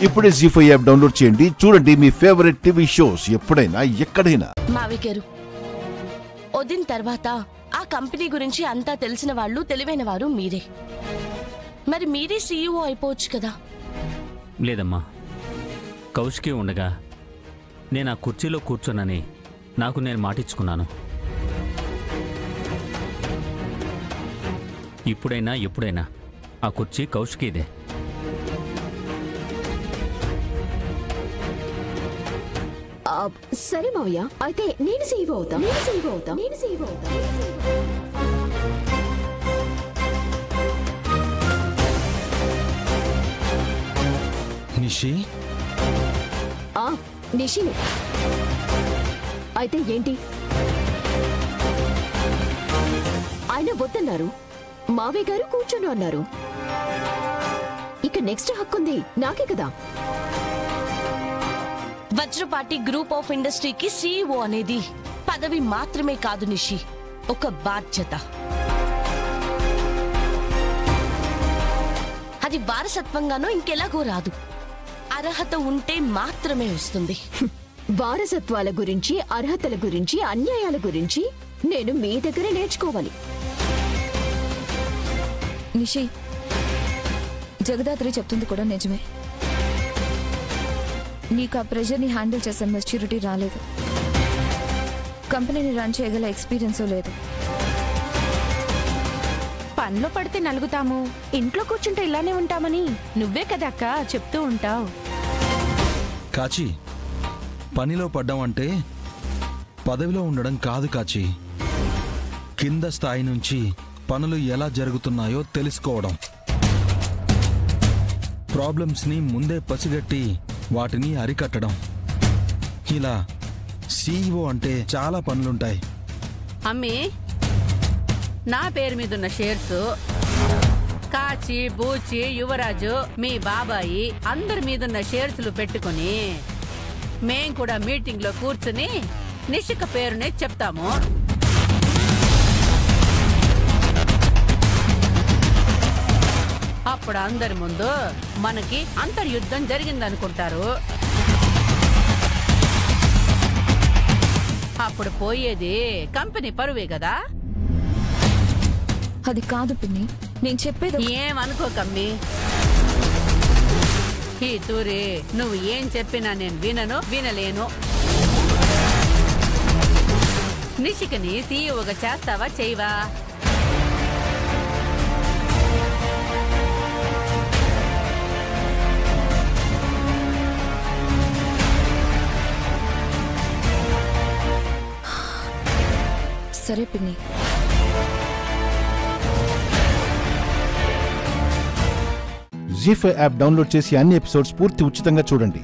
ఇప్పుడే జీ5 app download చేయండి. చూడండి మీ ఫేవరెట్ టీవీ షోస్ ఎప్పుడైనా ఎక్కడైనా. మావి గారు, వదిన తర్వాత ఆ కంపెనీ గురించి అంతా తెలిసిన వాళ్ళు, తెలివైన వారు మీరే. మరి మీరే సీఈఓ అయిపోవచ్చు కదా. లేదమ్మా, కౌశికి ఉండగా నేను ఆ కుర్చీలో కూర్చోనని నాకు నేను మాటిచ్చుకున్నాను. ఇప్పుడైనా ఎప్పుడైనా ఆ కుర్చీ కౌశికిదే. సరే మావయ్య, అయితే నేను సీఈఓ అవుతా. నిషి? నిషిని. అయితే ఏంటి? ఆయన వద్దన్నారు, మావయ్య గారు కూర్చోను అన్నారు. ఇక నెక్స్ట్ హక్కుంది నాకే కదా. వజ్రపాటి గ్రూప్ ఆఫ్ ఇండస్ట్రీకి సీఈఓ అనేది పదవి మాత్రమే కాదు నిషి, ఒక బాధ్యత. అది వారసత్వంగానో ఇంకెలాగో రాదు, అర్హత ఉంటే మాత్రమే వస్తుంది. వారసత్వాల గురించి, అర్హతల గురించి, అన్యాయాల గురించి నేను మీ దగ్గరే నేర్చుకోవాలి. నిషి, జగదాత్రి చెప్తుంది కూడా నిజమే. నీకు ఆ ప్రెషర్ని హ్యాండిల్ చేసే మెచ్యూరిటీ రాలేదు. కంపెనీని రన్ చేయగల ఎక్స్పీరియన్స్ లేదు. పనిలో పడితే నలుగుతాము, ఇంట్లో కూర్చుంటే ఇలానే ఉంటామని నువ్వే కదా అక్క చెప్తూ ఉంటావు. కాచి, పనిలో పడ్డం అంటే పదవిలో ఉండడం కాదు కాచి. కింద స్థాయి నుంచి పనులు ఎలా జరుగుతున్నాయో తెలుసుకోవడం, ప్రాబ్లమ్స్ని ముందే పసిగట్టి వాటిని అరికట్టడం. ఇలా సీఈఓ అంటే చాలా పనులుంటాయి. అమ్మి, నా పేరు మీదున్న షేర్స్ కాచి, బూచి, యువరాజు, మీ బాబాయి అందరి మీదున్న షేర్స్లు పెట్టుకుని మేం కూడా మీటింగ్ లో కూర్చుని నిషిక పేరునే చెప్తాము. అప్పుడు అందరి ముందు మనకి అంతర్యుద్ధం జరిగిందనుకుంటారు. అప్పుడు పోయేది కంపెనీ పరువే కదా. అది కాదు పిన్ని, నేను చెప్పేది. ఏమనుకోకమ్మి, ఈ తూరి నువ్వు ఏం చెప్పినా నేను వినలేను. నిషికని సీఈఓగా చేస్తావా చేయవా? సరే పిన్ని. జీ5 యాప్ డౌన్లోడ్ చేసి అన్ని ఎపిసోడ్స్ పూర్తి ఉచితంగా చూడండి.